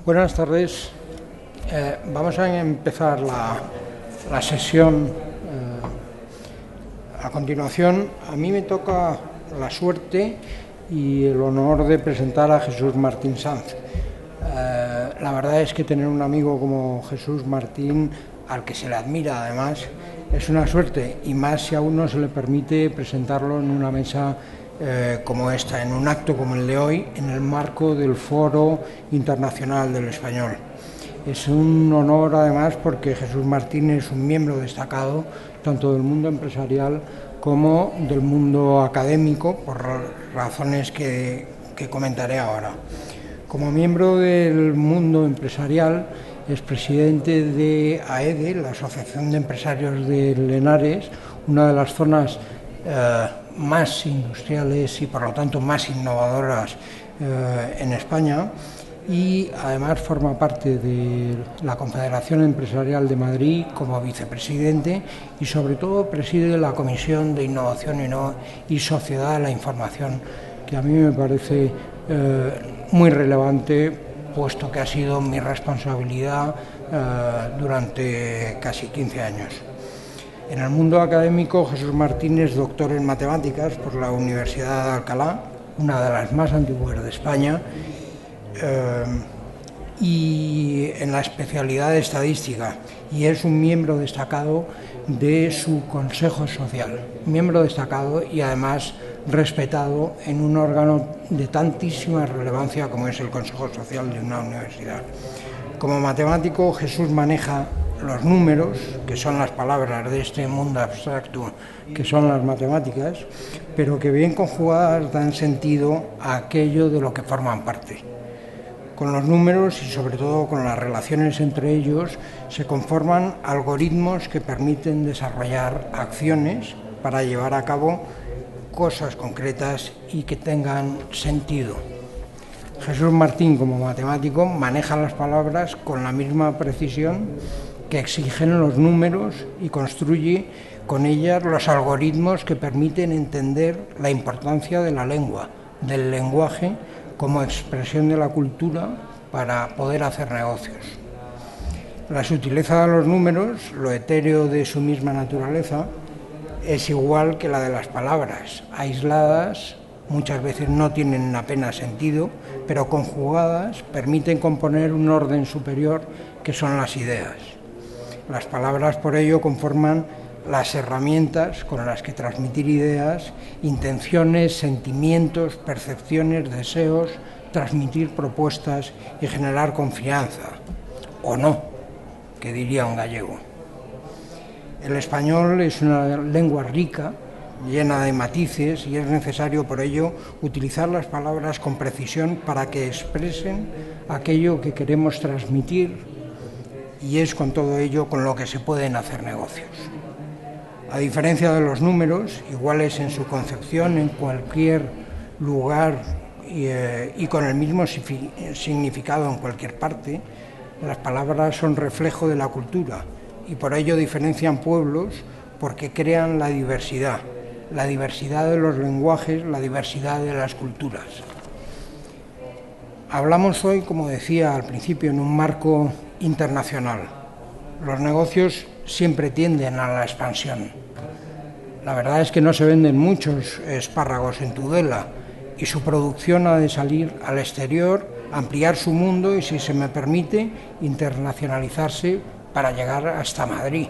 Buenas tardes. Vamos a empezar la sesión. A continuación, a mí me toca la suerte y el honor de presentar a Jesús Martín Sanz. La verdad es que tener un amigo como Jesús Martín, al que se le admira además, es una suerte, y más si a uno se le permite presentarlo en una mesa como esta, en un acto como el de hoy, en el marco del Foro Internacional del Español. Es un honor además porque Jesús Martín es un miembro destacado tanto del mundo empresarial como del mundo académico, por razones que comentaré ahora. Como miembro del mundo empresarial, es presidente de AEDE, la Asociación de Empresarios de Lenares, una de las zonas más industriales y por lo tanto más innovadoras en España, y además forma parte de la Confederación Empresarial de Madrid como vicepresidente y sobre todo preside la Comisión de Innovación y Sociedad de la Información, que a mí me parece muy relevante, puesto que ha sido mi responsabilidad durante casi 15 años. En el mundo académico, Jesús Martín es doctor en matemáticas por la Universidad de Alcalá, una de las más antiguas de España, y en la especialidad de estadística, y es un miembro destacado de su Consejo Social, miembro destacado y además respetado en un órgano de tantísima relevancia como es el Consejo Social de una universidad. Como matemático, Jesús maneja los números, que son las palabras de este mundo abstracto que son las matemáticas, pero que bien conjugadas dan sentido a aquello de lo que forman parte. Con los números y sobre todo con las relaciones entre ellos se conforman algoritmos que permiten desarrollar acciones para llevar a cabo cosas concretas y que tengan sentido. Jesús Martín, como matemático, maneja las palabras con la misma precisión que exigen los números y construye con ellas los algoritmos que permiten entender la importancia de la lengua, del lenguaje, como expresión de la cultura para poder hacer negocios. La sutileza de los números, lo etéreo de su misma naturaleza, es igual que la de las palabras. Aisladas, muchas veces no tienen apenas sentido, pero conjugadas permiten componer un orden superior que son las ideas. Las palabras, por ello, conforman las herramientas con las que transmitir ideas, intenciones, sentimientos, percepciones, deseos, transmitir propuestas y generar confianza, o no, que diría un gallego. El español es una lengua rica, llena de matices, y es necesario por ello utilizar las palabras con precisión para que expresen aquello que queremos transmitir, y es con todo ello con lo que se pueden hacer negocios. A diferencia de los números, iguales en su concepción en cualquier lugar y con el mismo significado en cualquier parte, las palabras son reflejo de la cultura y por ello diferencian pueblos porque crean la diversidad de los lenguajes, la diversidad de las culturas. Hablamos hoy, como decía al principio, en un marco internacional. Los negocios siempre tienden a la expansión. La verdad es que no se venden muchos espárragos en Tudela y su producción ha de salir al exterior, ampliar su mundo y, si se me permite, internacionalizarse para llegar hasta Madrid.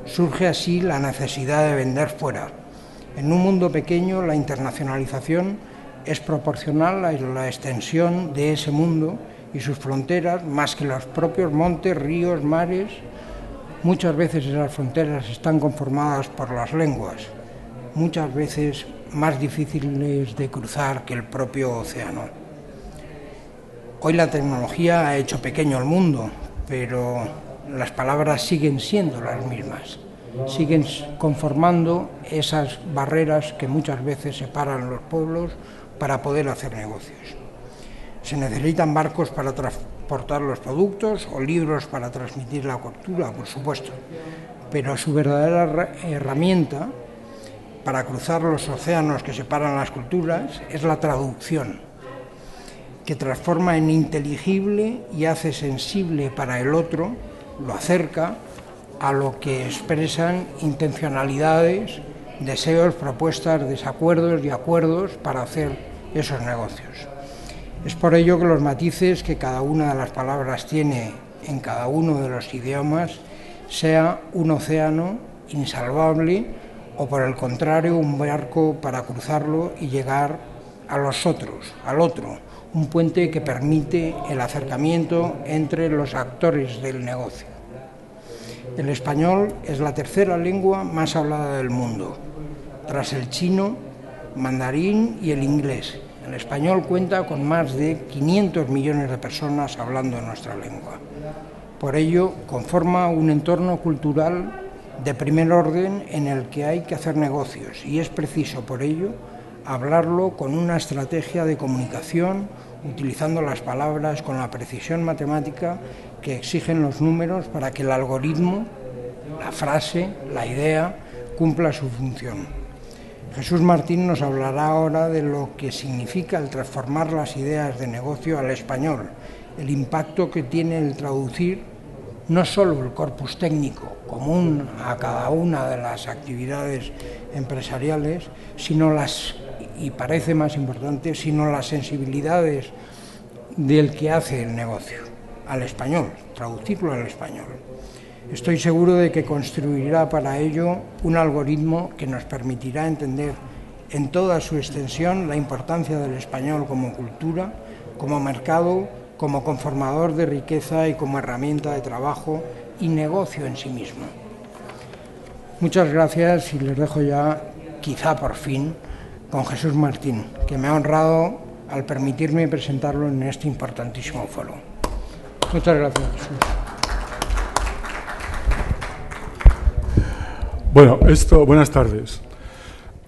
Surge así la necesidad de vender fuera. En un mundo pequeño, la internacionalización es proporcional a la extensión de ese mundo y sus fronteras, más que los propios montes, ríos, mares. Muchas veces esas fronteras están conformadas por las lenguas, muchas veces más difíciles de cruzar que el propio océano. Hoy la tecnología ha hecho pequeño el mundo, pero las palabras siguen siendo las mismas, siguen conformando esas barreras que muchas veces separan los pueblos para poder hacer negocios. Se necesitan barcos para transportar los productos o libros para transmitir la cultura, por supuesto, pero su verdadera herramienta para cruzar los océanos que separan las culturas es la traducción. que transforma en inteligible y hace sensible para el otro, lo acerca a lo que expresan intencionalidades, deseos, propuestas, desacuerdos y acuerdos para hacer esos negocios. Es por ello que los matices que cada una de las palabras tiene en cada uno de los idiomas sea un océano insalvable o, por el contrario, un barco para cruzarlo y llegar a los otros, al otro, un puente que permite el acercamiento entre los actores del negocio. El español es la tercera lengua más hablada del mundo, tras el chino, mandarín y el inglés. El español cuenta con más de 500 millones de personas hablando nuestra lengua. Por ello, conforma un entorno cultural de primer orden en el que hay que hacer negocios y es preciso, por ello, hablarlo con una estrategia de comunicación, utilizando las palabras con la precisión matemática que exigen los números para que el algoritmo, la frase, la idea, cumpla su función. Jesús Martín nos hablará ahora de lo que significa el transformar las ideas de negocio al español, el impacto que tiene el traducir no solo el corpus técnico común a cada una de las actividades empresariales, sino y parece más importante, sino las sensibilidades del que hace el negocio al español, traducirlo al español. Estoy seguro de que construirá para ello un algoritmo que nos permitirá entender en toda su extensión la importancia del español como cultura, como mercado, como conformador de riqueza y como herramienta de trabajo y negocio en sí mismo. Muchas gracias y les dejo ya, quizá por fin, con Jesús Martín, que me ha honrado al permitirme presentarlo en este importantísimo foro. Muchas gracias, Jesús. Bueno, buenas tardes.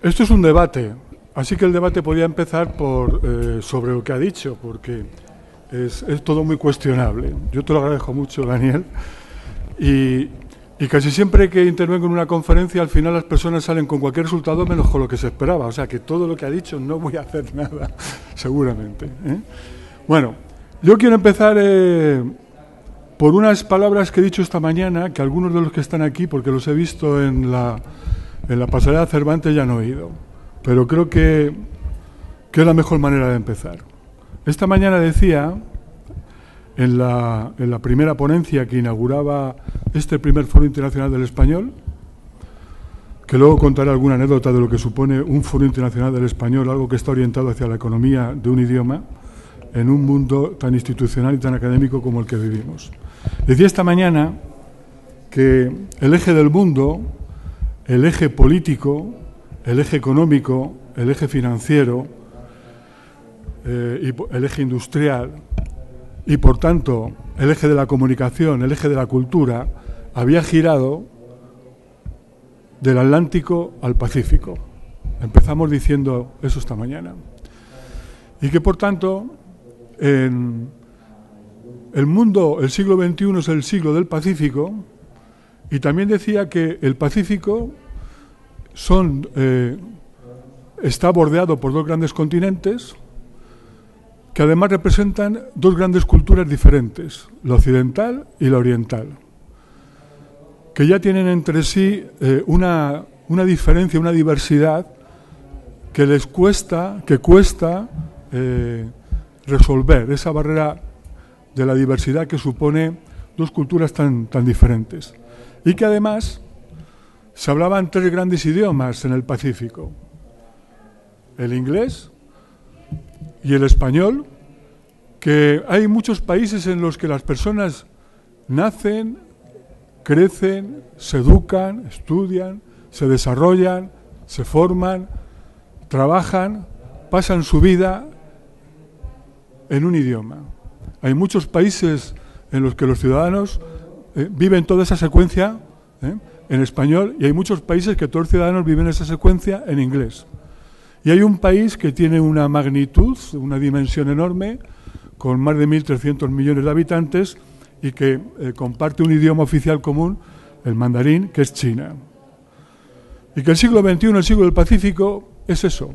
Esto es un debate, así que el debate podría empezar sobre lo que ha dicho, porque es todo muy cuestionable. Yo te lo agradezco mucho, Daniel, y casi siempre que intervengo en una conferencia, al final las personas salen con cualquier resultado menos con lo que se esperaba, o sea que todo lo que ha dicho no voy a hacer nada, seguramente, ¿eh? Bueno, yo quiero empezar por unas palabras que he dicho esta mañana, que algunos de los que están aquí, porque los he visto en la pasarela Cervantes, ya han oído, pero creo que es la mejor manera de empezar. Esta mañana decía, en la primera ponencia que inauguraba este primer Foro Internacional del Español, que luego contaré alguna anécdota de lo que supone un Foro Internacional del Español, algo que está orientado hacia la economía de un idioma, en un mundo tan institucional y tan académico como el que vivimos. Decía esta mañana que el eje del mundo, el eje político, el eje económico, el eje financiero, y el eje industrial y, por tanto, el eje de la comunicación, el eje de la cultura, había girado del Atlántico al Pacífico. Empezamos diciendo eso esta mañana. Y que, por tanto, en el mundo, el siglo XXI es el siglo del Pacífico, y también decía que el Pacífico está bordeado por dos grandes continentes, que además representan dos grandes culturas diferentes, la occidental y la oriental, que ya tienen entre sí una diferencia, una diversidad que cuesta resolver, esa barrera de la diversidad que supone dos culturas tan diferentes. Y que además se hablaban tres grandes idiomas en el Pacífico: el inglés y el español, que hay muchos países en los que las personas nacen, crecen, se educan, estudian, se desarrollan, se forman, trabajan, pasan su vida en un idioma. Hay muchos países en los que los ciudadanos viven toda esa secuencia en español, y hay muchos países que todos los ciudadanos viven esa secuencia en inglés. Y hay un país que tiene una magnitud, una dimensión enorme, con más de 1.300 millones de habitantes, y que comparte un idioma oficial común, el mandarín, que es China. Y que el siglo XXI, el siglo del Pacífico, es eso.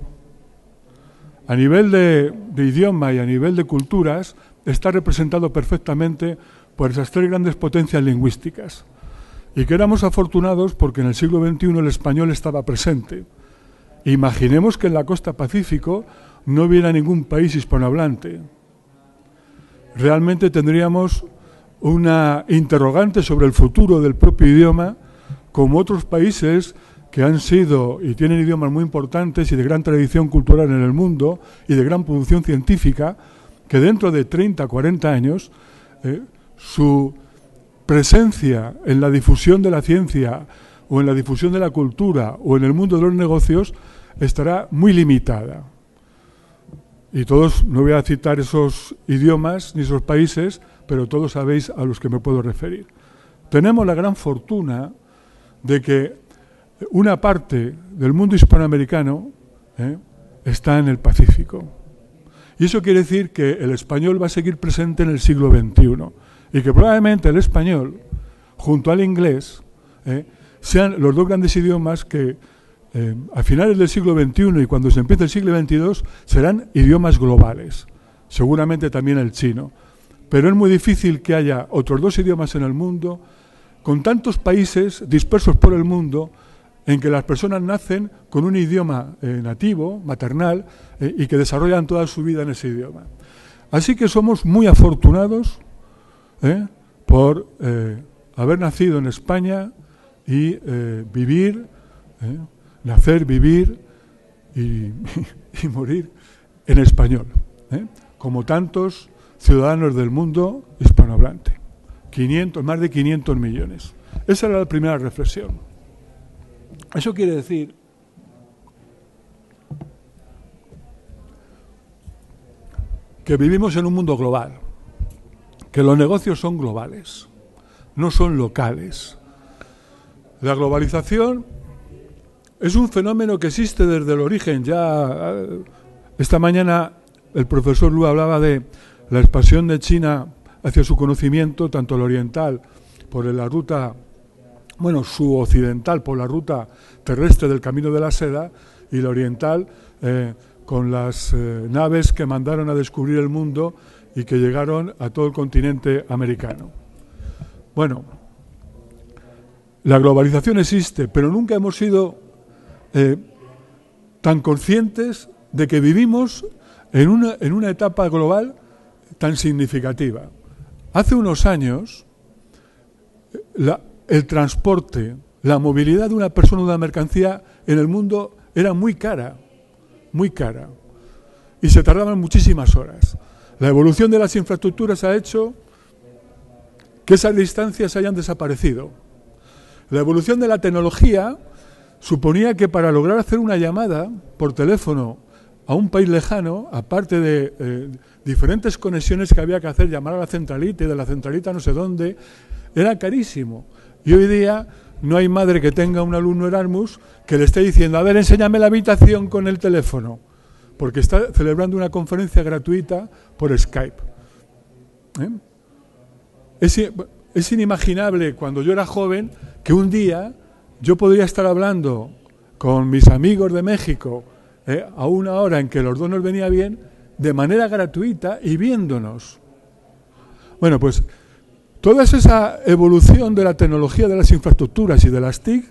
a nivel de idioma y a nivel de culturas, está representado perfectamente por esas tres grandes potencias lingüísticas. Y que éramos afortunados porque en el siglo XXI el español estaba presente. Imaginemos que en la costa Pacífico no hubiera ningún país hispanohablante. Realmente tendríamos una interrogante sobre el futuro del propio idioma, como otros países que han sido y tienen idiomas muy importantes y de gran tradición cultural en el mundo y de gran producción científica, que dentro de 30, 40 años su presencia en la difusión de la ciencia o en la difusión de la cultura o en el mundo de los negocios estará muy limitada. Y todos, no voy a citar esos idiomas ni esos países, pero todos sabéis a los que me puedo referir. Tenemos la gran fortuna de que una parte del mundo hispanoamericano está en el Pacífico. Y eso quiere decir que el español va a seguir presente en el siglo XXI y que probablemente el español, junto al inglés, sean los dos grandes idiomas que a finales del siglo XXI y cuando se empiece el siglo XXII serán idiomas globales, seguramente también el chino. Pero es muy difícil que haya otros dos idiomas en el mundo, con tantos países dispersos por el mundo, en que las personas nacen con un idioma nativo, maternal, y que desarrollan toda su vida en ese idioma. Así que somos muy afortunados por haber nacido en España y vivir, nacer, vivir y morir en español, como tantos ciudadanos del mundo hispanohablante. Más de 500 millones. Esa era la primera reflexión. Eso quiere decir que vivimos en un mundo global, que los negocios son globales, no son locales. La globalización es un fenómeno que existe desde el origen. Ya esta mañana el profesor Lu hablaba de la expansión de China hacia su conocimiento, tanto el oriental por la ruta, su occidental por la ruta terrestre del Camino de la Seda y la oriental con las naves que mandaron a descubrir el mundo y que llegaron a todo el continente americano. Bueno, la globalización existe, pero nunca hemos sido tan conscientes de que vivimos en una etapa global tan significativa. Hace unos años, el transporte, la movilidad de una persona o de una mercancía en el mundo era muy cara, y se tardaban muchísimas horas. La evolución de las infraestructuras ha hecho que esas distancias hayan desaparecido. La evolución de la tecnología suponía que para lograr hacer una llamada por teléfono a un país lejano, aparte de diferentes conexiones que había que hacer, llamar a la centralita y de la centralita no sé dónde, era carísimo. Y hoy día no hay madre que tenga un alumno Erasmus que le esté diciendo, a ver, enséñame la habitación con el teléfono, porque está celebrando una conferencia gratuita por Skype. Es inimaginable, cuando yo era joven, que un día yo podría estar hablando con mis amigos de México a una hora en que los dos nos venía bien, de manera gratuita y viéndonos. Bueno, pues toda esa evolución de la tecnología, de las infraestructuras y de las TIC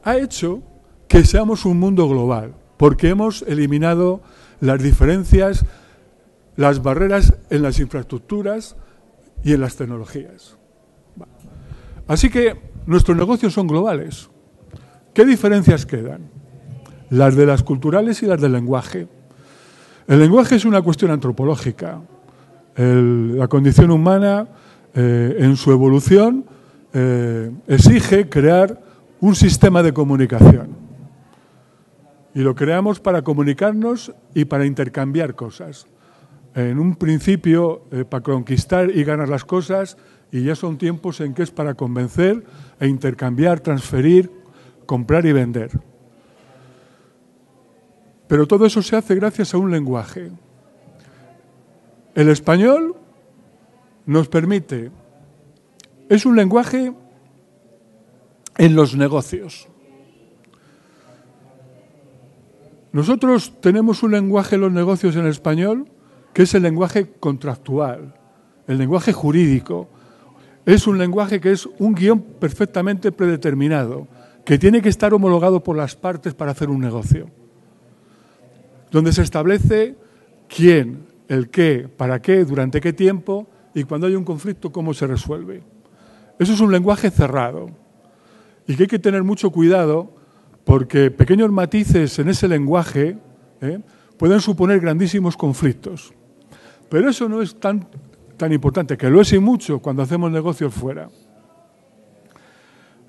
ha hecho que seamos un mundo global, porque hemos eliminado las diferencias, las barreras en las infraestructuras y en las tecnologías. Así que nuestros negocios son globales. ¿Qué diferencias quedan? Las de las culturales y las del lenguaje. El lenguaje es una cuestión antropológica. La condición humana, en su evolución, exige crear un sistema de comunicación. Y lo creamos para comunicarnos y para intercambiar cosas. En un principio, para conquistar y ganar las cosas, y ya son tiempos en que es para convencer e intercambiar, transferir, comprar y vender. Pero todo eso se hace gracias a un lenguaje. El español nos permite, es un lenguaje en los negocios. Nosotros tenemos un lenguaje en los negocios en español que es el lenguaje contractual, el lenguaje jurídico. Es un lenguaje que es un guión perfectamente predeterminado, que tiene que estar homologado por las partes para hacer un negocio, donde se establece quién, el qué, para qué, durante qué tiempo y cuando hay un conflicto, cómo se resuelve. Eso es un lenguaje cerrado y que hay que tener mucho cuidado porque pequeños matices en ese lenguaje pueden suponer grandísimos conflictos. Pero eso no es tan importante, que lo es y mucho cuando hacemos negocios fuera.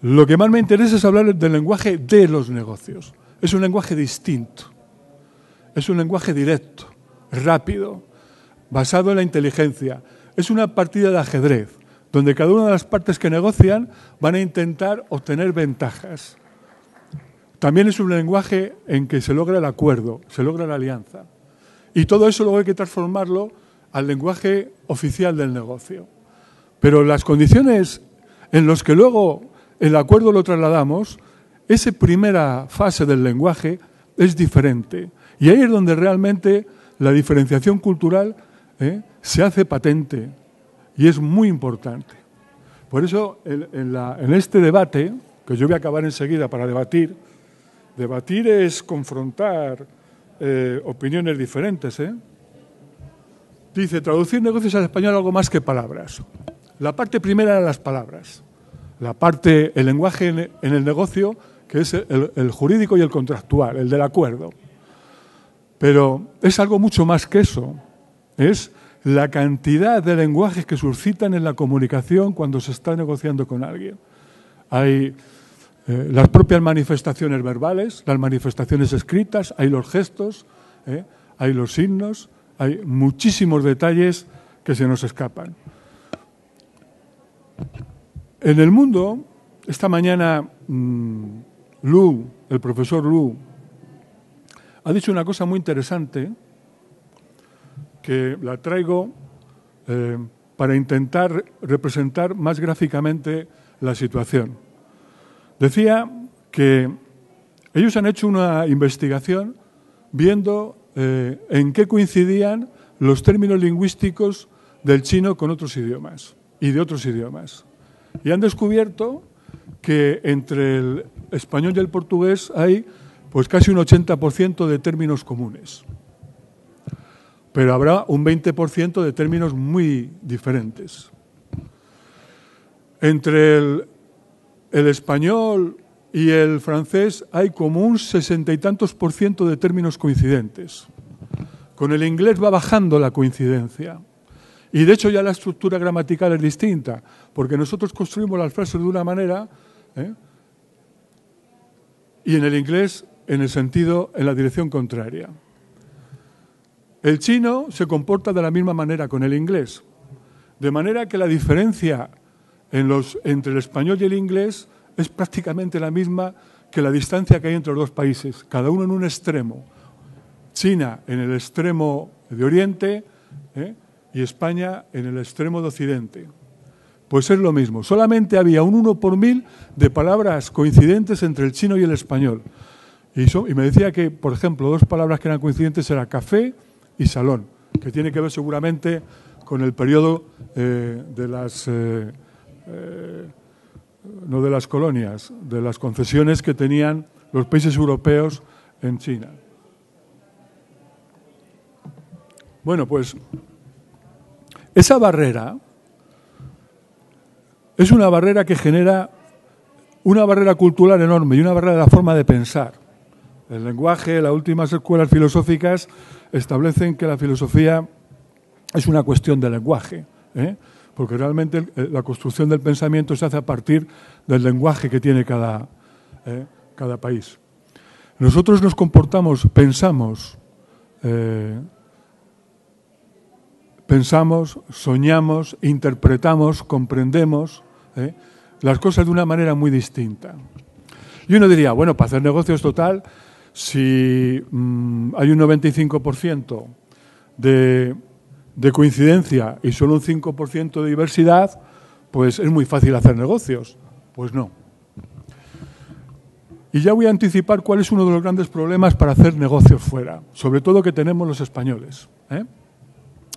Lo que más me interesa es hablar del lenguaje de los negocios. Es un lenguaje distinto, es un lenguaje directo, rápido, basado en la inteligencia. Es una partida de ajedrez, donde cada una de las partes que negocian van a intentar obtener ventajas. También es un lenguaje en que se logra el acuerdo, se logra la alianza. Y todo eso luego hay que transformarlo al lenguaje oficial del negocio. Pero las condiciones en las que luego el acuerdo lo trasladamos, esa primera fase del lenguaje es diferente. Y ahí es donde realmente la diferenciación cultural se hace patente y es muy importante. Por eso, en este debate, que yo voy a acabar enseguida para debatir es confrontar opiniones diferentes. Dice, traducir negocios al español algo más que palabras. La parte primera eran las palabras. El lenguaje en el negocio, que es el jurídico y el contractual, el del acuerdo. Pero es algo mucho más que eso. Es la cantidad de lenguajes que suscitan en la comunicación cuando se está negociando con alguien. Hay las propias manifestaciones verbales, las manifestaciones escritas, hay los gestos, hay los signos, hay muchísimos detalles que se nos escapan. En el mundo, esta mañana, el profesor Lu, ha dicho una cosa muy interesante que la traigo para intentar representar más gráficamente la situación. Decía que ellos han hecho una investigación viendo en qué coincidían los términos lingüísticos del chino con otros idiomas y de otros idiomas. Y han descubierto que entre el español y el portugués hay pues casi un 80% de términos comunes. Pero habrá un 20% de términos muy diferentes. Entre el español y el francés hay como un 60 y tantos % de términos coincidentes. Con el inglés va bajando la coincidencia. Y de hecho ya la estructura gramatical es distinta, porque nosotros construimos las frases de una manera y en el inglés en la dirección contraria. El chino se comporta de la misma manera con el inglés, de manera que la diferencia entre el español y el inglés es prácticamente la misma que la distancia que hay entre los dos países, cada uno en un extremo. China en el extremo de Oriente y España en el extremo de Occidente. Pues es lo mismo. Solamente había un 1 por 1000 de palabras coincidentes entre el chino y el español. Y me decía que, por ejemplo, dos palabras que eran coincidentes eran café y salón, que tiene que ver seguramente con el periodo de las... no de las colonias, de las concesiones que tenían los países europeos en China. Bueno, pues esa barrera es una barrera que genera una barrera cultural enorme y una barrera de la forma de pensar. El lenguaje, las últimas escuelas filosóficas establecen que la filosofía es una cuestión de lenguaje, porque realmente la construcción del pensamiento se hace a partir del lenguaje que tiene cada país. Nosotros nos comportamos, pensamos, soñamos, interpretamos, comprendemos las cosas de una manera muy distinta. Y uno diría, bueno, para hacer negocios total, si hay un 95% de coincidencia y solo un 5% de diversidad, pues es muy fácil hacer negocios. Pues no. Y ya voy a anticipar cuál es uno de los grandes problemas para hacer negocios fuera, sobre todo que tenemos los españoles, ¿eh?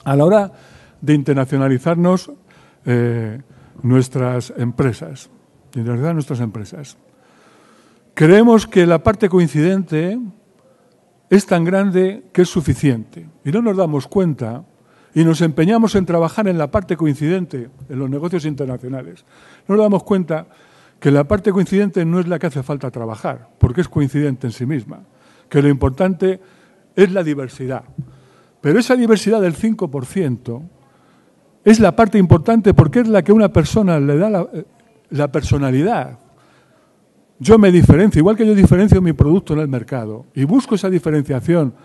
A la hora de internacionalizarnos nuestras empresas. Creemos que la parte coincidente es tan grande que es suficiente. Y no nos damos cuenta y nos empeñamos en trabajar en la parte coincidente, en los negocios internacionales. No nos damos cuenta que la parte coincidente no es la que hace falta trabajar, porque es coincidente en sí misma. Que lo importante es la diversidad. Pero esa diversidad del 5% es la parte importante porque es la que a una persona le da la personalidad. Yo me diferencio, igual que yo diferencio mi producto en el mercado y busco esa diferenciación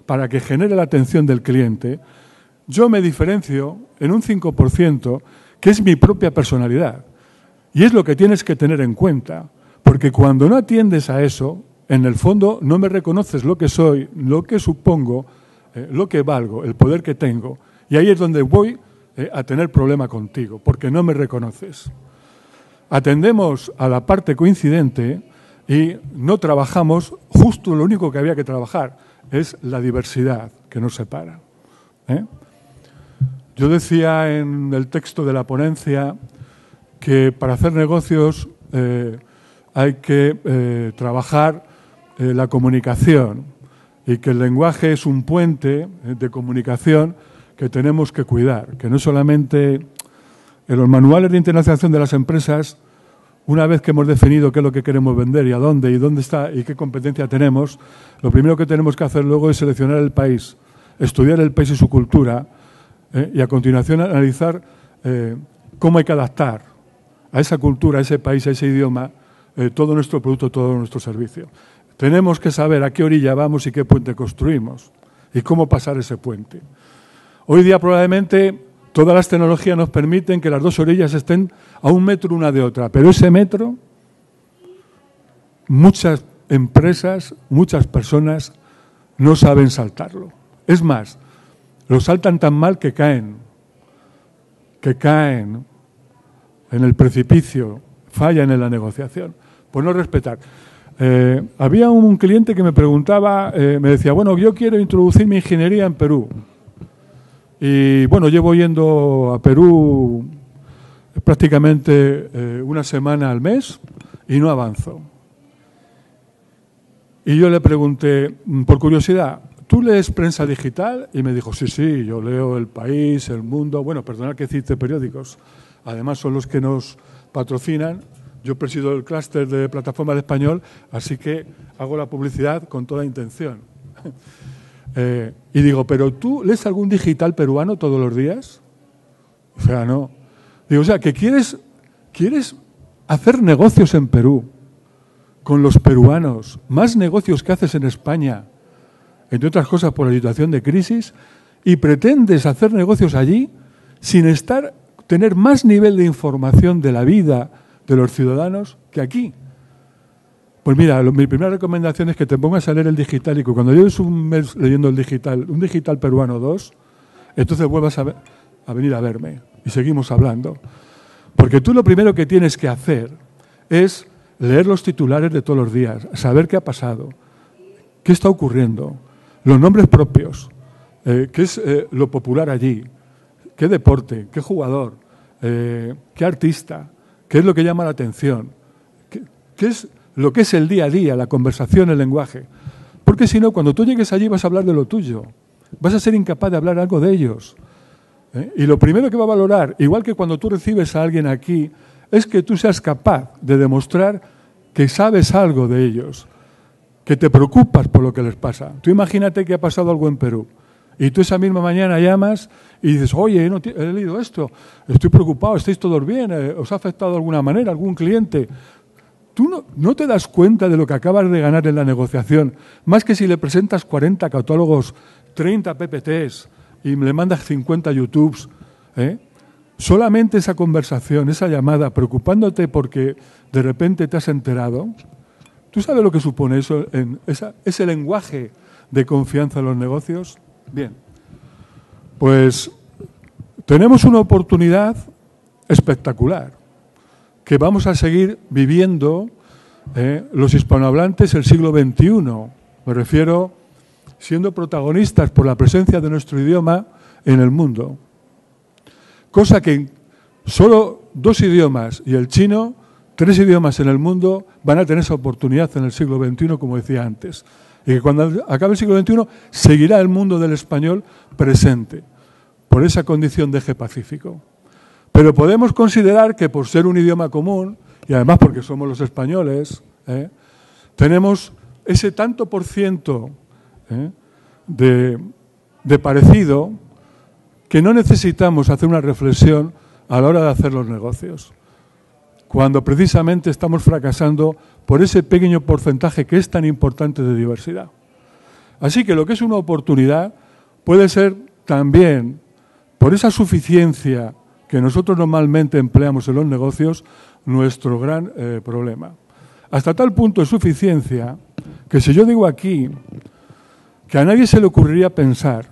para que genere la atención del cliente, yo me diferencio en un 5% que es mi propia personalidad. Y es lo que tienes que tener en cuenta, porque cuando no atiendes a eso, en el fondo no me reconoces lo que soy, lo que supongo, lo que valgo, el poder que tengo. Y ahí es donde voy a tener problema contigo, porque no me reconoces. Atendemos a la parte coincidente y no trabajamos, justo lo único que había que trabajar es la diversidad que nos separa. Yo decía en el texto de la ponencia que para hacer negocios hay que trabajar la comunicación y que el lenguaje es un puente de comunicación que tenemos que cuidar, que no solamente en los manuales de internacionalización de las empresas, una vez que hemos definido qué es lo que queremos vender y a dónde está y qué competencia tenemos, lo primero que tenemos que hacer luego es seleccionar el país, estudiar el país y su cultura y a continuación analizar cómo hay que adaptar a esa cultura, a ese país, a ese idioma, todo nuestro producto, todo nuestro servicio. Tenemos que saber a qué orilla vamos y qué puente construimos y cómo pasar ese puente. Hoy día probablemente todas las tecnologías nos permiten que las dos orillas estén a 1 metro una de otra, pero ese metro, muchas empresas, muchas personas no saben saltarlo. Es más, lo saltan tan mal que caen en el precipicio, fallan en la negociación, por no respetar. Había un cliente que me preguntaba, me decía, bueno, yo quiero introducir mi ingeniería en Perú. Y bueno, llevo yendo a Perú prácticamente una semana al mes y no avanzo. Y yo le pregunté, por curiosidad, ¿tú lees prensa digital? Y me dijo, sí, yo leo El País, El Mundo, bueno, perdonad que cite periódicos, además son los que nos patrocinan. Yo presido el clúster de Plataforma de Español, así que hago la publicidad con toda intención. Y digo, ¿pero tú lees algún digital peruano todos los días? O sea, no. Digo, o sea, que quieres hacer negocios en Perú con los peruanos, más negocios que haces en España, entre otras cosas por la situación de crisis, y pretendes hacer negocios allí sin tener más nivel de información de la vida de los ciudadanos que aquí. Pues mira, mi primera recomendación es que te pongas a leer el digital y que cuando lleves un mes leyendo el digital, un digital peruano 2, entonces vuelvas a venir a verme y seguimos hablando. Porque tú lo primero que tienes que hacer es leer los titulares de todos los días, saber qué ha pasado, qué está ocurriendo, los nombres propios, qué es lo popular allí, qué deporte, qué jugador, qué artista, qué es lo que llama la atención, qué es lo que es el día a día, la conversación, el lenguaje. Porque si no, cuando tú llegues allí vas a hablar de lo tuyo. Vas a ser incapaz de hablar algo de ellos. Y lo primero que va a valorar, igual que cuando tú recibes a alguien aquí, es que tú seas capaz de demostrar que sabes algo de ellos, que te preocupas por lo que les pasa. Tú imagínate que ha pasado algo en Perú y tú esa misma mañana llamas y dices, oye, he leído esto, estoy preocupado, ¿estáis todos bien? ¿Os ha afectado de alguna manera algún cliente? Tú no te das cuenta de lo que acabas de ganar en la negociación, más que si le presentas 40 catálogos, 30 PPTs y le mandas 50 YouTubes. Solamente esa conversación, esa llamada, preocupándote porque de repente te has enterado. ¿Tú sabes lo que supone eso, ese lenguaje de confianza en los negocios? Bien, pues tenemos una oportunidad espectacular que vamos a seguir viviendo los hispanohablantes el siglo XXI. Me refiero siendo protagonistas por la presencia de nuestro idioma en el mundo. Cosa que solo 2 idiomas y el chino, 3 idiomas en el mundo van a tener esa oportunidad en el siglo XXI, como decía antes. Y que cuando acabe el siglo XXI seguirá el mundo del español presente, por esa condición de eje pacífico. Pero podemos considerar que por ser un idioma común, y además porque somos los españoles, tenemos ese tanto por ciento de parecido que no necesitamos hacer una reflexión a la hora de hacer los negocios, cuando precisamente estamos fracasando por ese pequeño porcentaje que es tan importante de diversidad. Así que lo que es una oportunidad puede ser también, por esa suficiencia que nosotros normalmente empleamos en los negocios, nuestro gran problema. Hasta tal punto de suficiencia que si yo digo aquí que a nadie se le ocurriría pensar,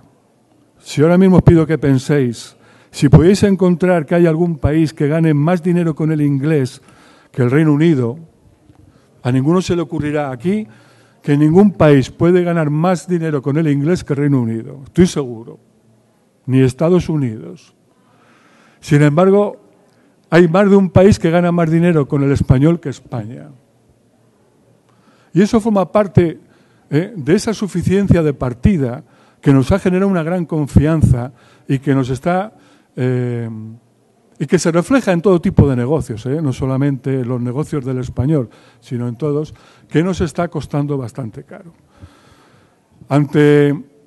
si ahora mismo os pido que penséis, si podéis encontrar que hay algún país que gane más dinero con el inglés que el Reino Unido, a ninguno se le ocurrirá aquí que ningún país puede ganar más dinero con el inglés que el Reino Unido. Estoy seguro. Ni Estados Unidos. Sin embargo, hay más de un país que gana más dinero con el español que España. Y eso forma parte de esa suficiencia de partida que nos ha generado una gran confianza y que nos está y que se refleja en todo tipo de negocios, no solamente en los negocios del español, sino en todos, que nos está costando bastante caro.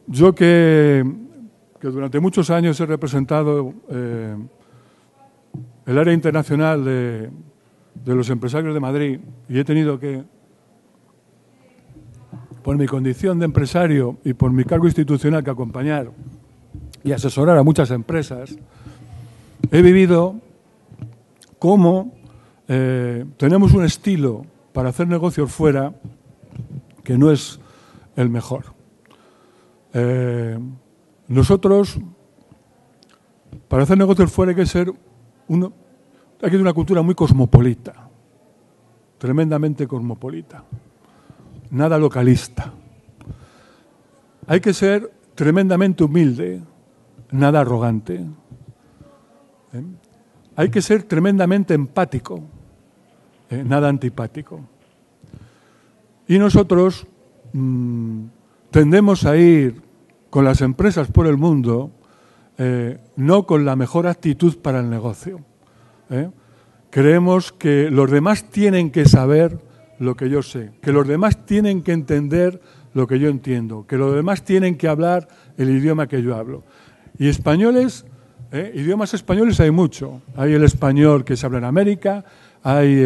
Yo que durante muchos años he representado el área internacional de los empresarios de Madrid y he tenido que, por mi condición de empresario y por mi cargo institucional, que acompañar y asesorar a muchas empresas, he vivido cómo tenemos un estilo para hacer negocios fuera que no es el mejor. Nosotros, para hacer negocios fuera hay que ser una cultura muy cosmopolita, tremendamente cosmopolita, nada localista. Hay que ser tremendamente humilde, nada arrogante. Hay que ser tremendamente empático, nada antipático. Y nosotros tendemos a ir con las empresas por el mundo, no con la mejor actitud para el negocio. Creemos que los demás tienen que saber lo que yo sé, que los demás tienen que entender lo que yo entiendo, que los demás tienen que hablar el idioma que yo hablo. Y españoles, idiomas españoles hay mucho. Hay el español que se habla en América, hay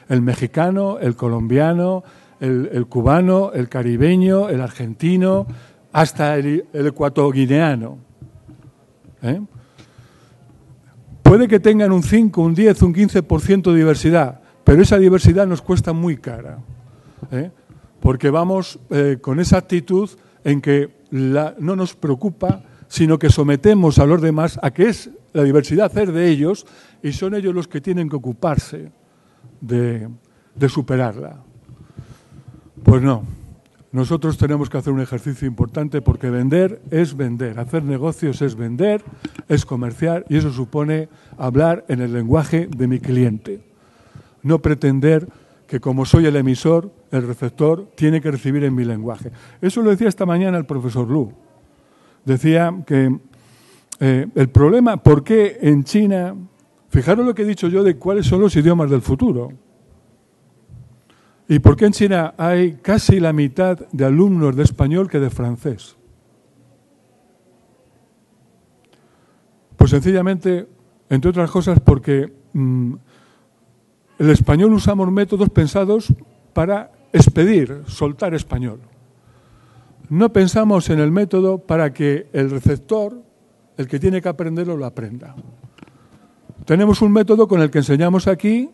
el mexicano, el colombiano, el cubano, el caribeño, el argentino, hasta el ecuatoguineano. Puede que tengan un 5, un 10, un 15% de diversidad, pero esa diversidad nos cuesta muy cara. Porque vamos con esa actitud en que no nos preocupa, sino que sometemos a los demás a que es la diversidad hacer de ellos y son ellos los que tienen que ocuparse de superarla. Pues no, nosotros tenemos que hacer un ejercicio importante porque vender es vender, hacer negocios es vender, es comerciar y eso supone hablar en el lenguaje de mi cliente. No pretender que como soy el emisor, el receptor tiene que recibir en mi lenguaje. Eso lo decía esta mañana el profesor Lu. Decía que el problema, ¿por qué en China? Fijaros lo que he dicho yo de cuáles son los idiomas del futuro. ¿Y por qué en China hay casi la mitad de alumnos de español que de francés? Pues sencillamente, entre otras cosas, porque el español usamos métodos pensados para expedir, soltar español. No pensamos en el método para que el receptor, el que tiene que aprenderlo, lo aprenda. Tenemos un método con el que enseñamos aquí,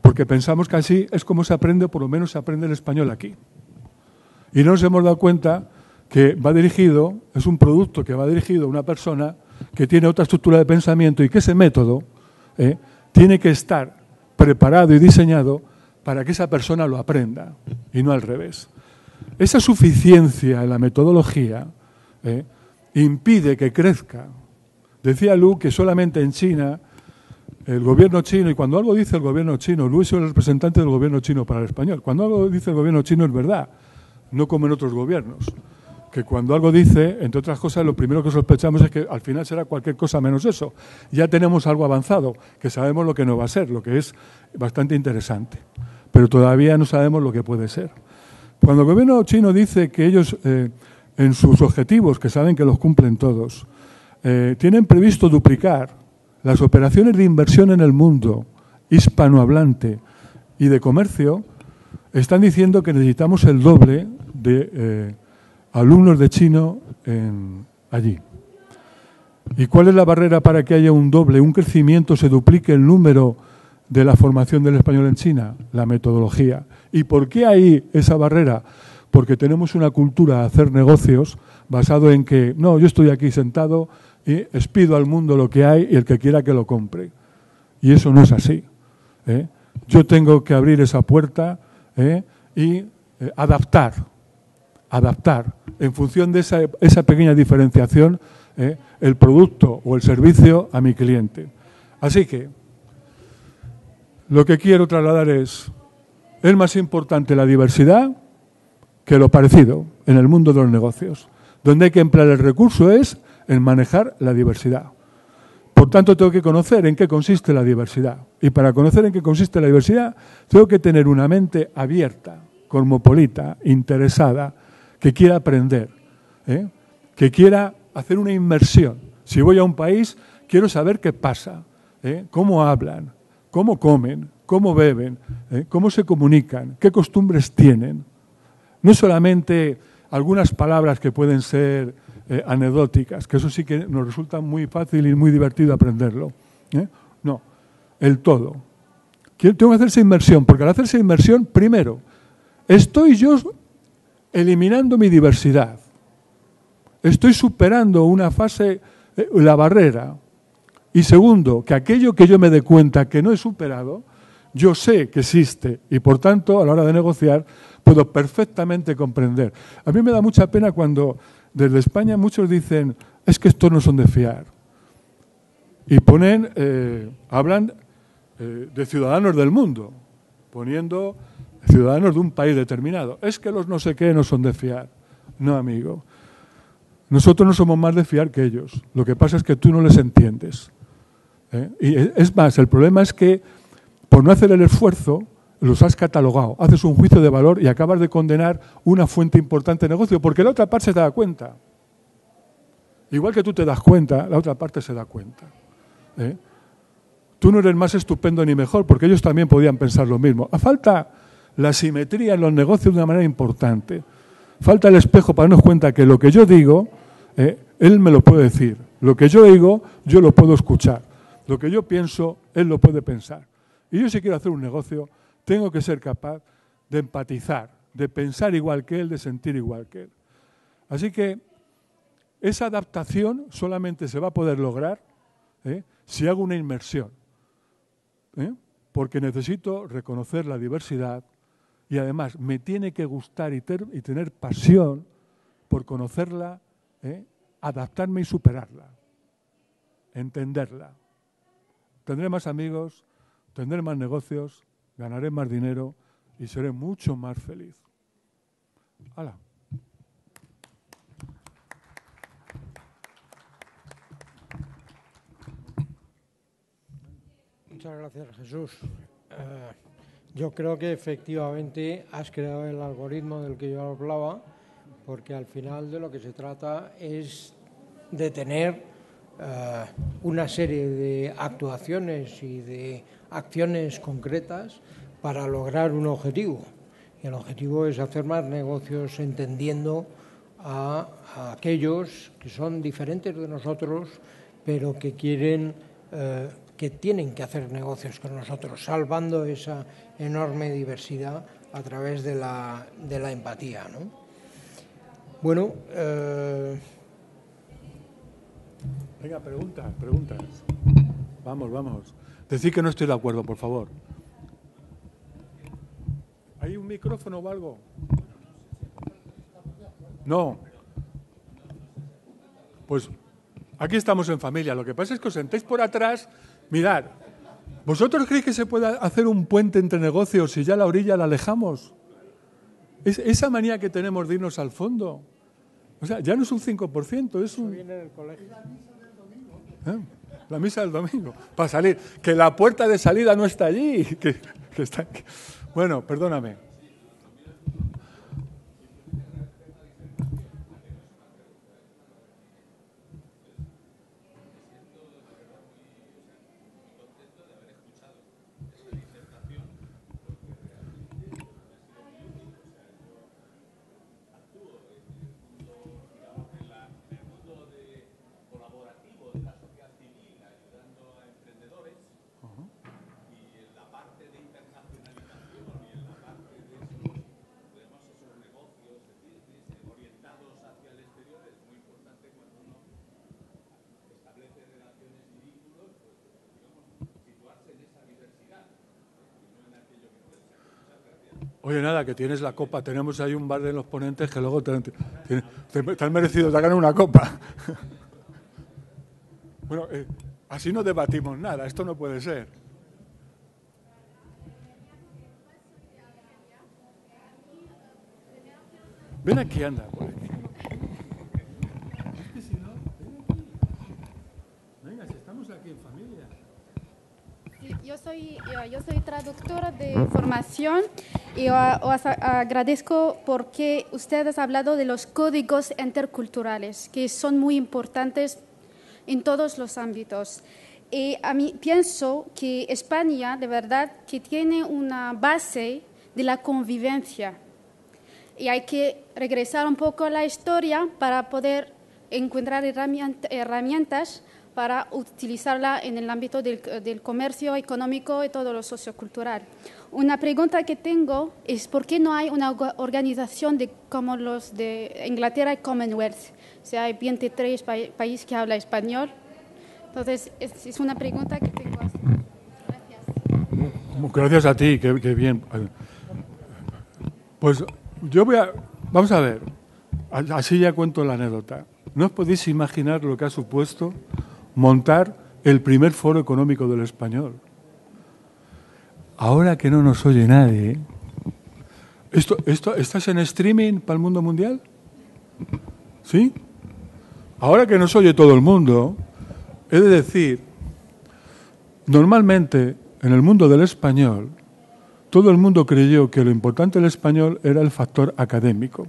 porque pensamos que así es como se aprende, o por lo menos se aprende el español aquí. Y no nos hemos dado cuenta que va dirigido, es un producto que va dirigido a una persona que tiene otra estructura de pensamiento y que ese método tiene que estar preparado y diseñado para que esa persona lo aprenda y no al revés. Esa suficiencia en la metodología impide que crezca. Decía Lu que solamente en China, el gobierno chino, y cuando algo dice el gobierno chino, Lu es el representante del gobierno chino para el español, cuando algo dice el gobierno chino es verdad, no como en otros gobiernos, que cuando algo dice, entre otras cosas, lo primero que sospechamos es que al final será cualquier cosa menos eso. Ya tenemos algo avanzado, que sabemos lo que no va a ser, lo que es bastante interesante, pero todavía no sabemos lo que puede ser. Cuando el gobierno chino dice que ellos, en sus objetivos, que saben que los cumplen todos, tienen previsto duplicar las operaciones de inversión en el mundo hispanohablante y de comercio, están diciendo que necesitamos el doble de alumnos de chino allí. ¿Y cuál es la barrera para que haya un doble, un crecimiento, se duplique el número de la formación del español en China? La metodología. ¿Y por qué hay esa barrera? Porque tenemos una cultura de hacer negocios basado en que, no, yo estoy aquí sentado y expido al mundo lo que hay y el que quiera que lo compre. Y eso no es así. Yo tengo que abrir esa puerta y adaptar en función de esa pequeña diferenciación el producto o el servicio a mi cliente. Así que lo que quiero trasladar es más importante la diversidad que lo parecido en el mundo de los negocios. Donde hay que emplear el recurso es en manejar la diversidad. Por tanto, tengo que conocer en qué consiste la diversidad. Y para conocer en qué consiste la diversidad, tengo que tener una mente abierta, cosmopolita, interesada, que quiera aprender, que quiera hacer una inmersión. Si voy a un país, quiero saber qué pasa, cómo hablan, cómo comen, cómo beben, cómo se comunican, qué costumbres tienen. No solamente algunas palabras que pueden ser anecdóticas, que eso sí que nos resulta muy fácil y muy divertido aprenderlo. No, el todo. Tengo que hacerse inmersión, porque al hacerse inmersión, primero, estoy yo eliminando mi diversidad. Estoy superando una fase, la barrera. Y segundo, que aquello que yo me dé cuenta que no he superado, yo sé que existe y, por tanto, a la hora de negociar, puedo perfectamente comprender. A mí me da mucha pena cuando desde España muchos dicen, es que estos no son de fiar. Y hablan de ciudadanos del mundo, poniendo ciudadanos de un país determinado. Es que los no sé qué no son de fiar. No, amigo. Nosotros no somos más de fiar que ellos. Lo que pasa es que tú no les entiendes. Y es más, el problema es que por no hacer el esfuerzo, los has catalogado, haces un juicio de valor y acabas de condenar una fuente importante de negocio, porque la otra parte se da cuenta. Igual que tú te das cuenta, la otra parte se da cuenta. Tú no eres más estupendo ni mejor, porque ellos también podían pensar lo mismo. Falta la simetría en los negocios de una manera importante. Falta el espejo para darnos cuenta que lo que yo digo, él me lo puede decir. Lo que yo digo, yo lo puedo escuchar. Lo que yo pienso, él lo puede pensar. Y yo si quiero hacer un negocio, tengo que ser capaz de empatizar, de pensar igual que él, de sentir igual que él. Así que esa adaptación solamente se va a poder lograr si hago una inmersión. Porque necesito reconocer la diversidad y además me tiene que gustar y tener pasión por conocerla, adaptarme y superarla, entenderla. Tendré más amigos, tendré más negocios, ganaré más dinero y seré mucho más feliz. ¡Hala! Muchas gracias, Jesús. Yo creo que efectivamente has creado el algoritmo del que yo hablaba, porque al final de lo que se trata es de tener una serie de actuaciones y de acciones concretas para lograr un objetivo. Y el objetivo es hacer más negocios entendiendo a aquellos que son diferentes de nosotros, pero que quieren, que tienen que hacer negocios con nosotros, salvando esa enorme diversidad a través de la empatía, ¿no? Bueno, venga, preguntas. Vamos. Decid que no estoy de acuerdo, por favor. ¿Hay un micrófono o algo? No. Pues aquí estamos en familia. Lo que pasa es que os sentéis por atrás. Mirad, ¿vosotros creéis que se puede hacer un puente entre negocios si ya la orilla la alejamos? Esa manía que tenemos de irnos al fondo. O sea, ya no es un 5%, es un... Viene del colegio. La misa del domingo. Para salir. Que la puerta de salida no está allí. Que está... Bueno, perdóname. Oye, nada, que tienes la copa. Tenemos ahí un bar de los ponentes que luego te han merecido, te ganar una copa. Bueno, así no debatimos nada. Esto no puede ser. Ven aquí, anda. Por aquí. Es que si no, ven aquí. Venga, si estamos aquí en familia. Sí, yo soy traductora de formación y os agradezco porque ustedes han hablado de los códigos interculturales, que son muy importantes en todos los ámbitos. Y a mí pienso que España, de verdad, que tiene una base de la convivencia. Y hay que regresar un poco a la historia para poder encontrar herramientas para utilizarla en el ámbito del comercio económico y todo lo sociocultural. Una pregunta que tengo es ¿por qué no hay una organización como los de Inglaterra y Commonwealth? O sea, hay 23 países que hablan español. Entonces, es una pregunta que tengo. Gracias. Gracias a ti, qué bien. Pues vamos a ver, así ya cuento la anécdota. No os podéis imaginar lo que ha supuesto montar el primer foro económico del español. Ahora que no nos oye nadie, ¿estás en streaming para el mundo mundial? ¿Sí? Ahora que nos oye todo el mundo, he de decir, normalmente en el mundo del español, todo el mundo creyó que lo importante del español era el factor académico.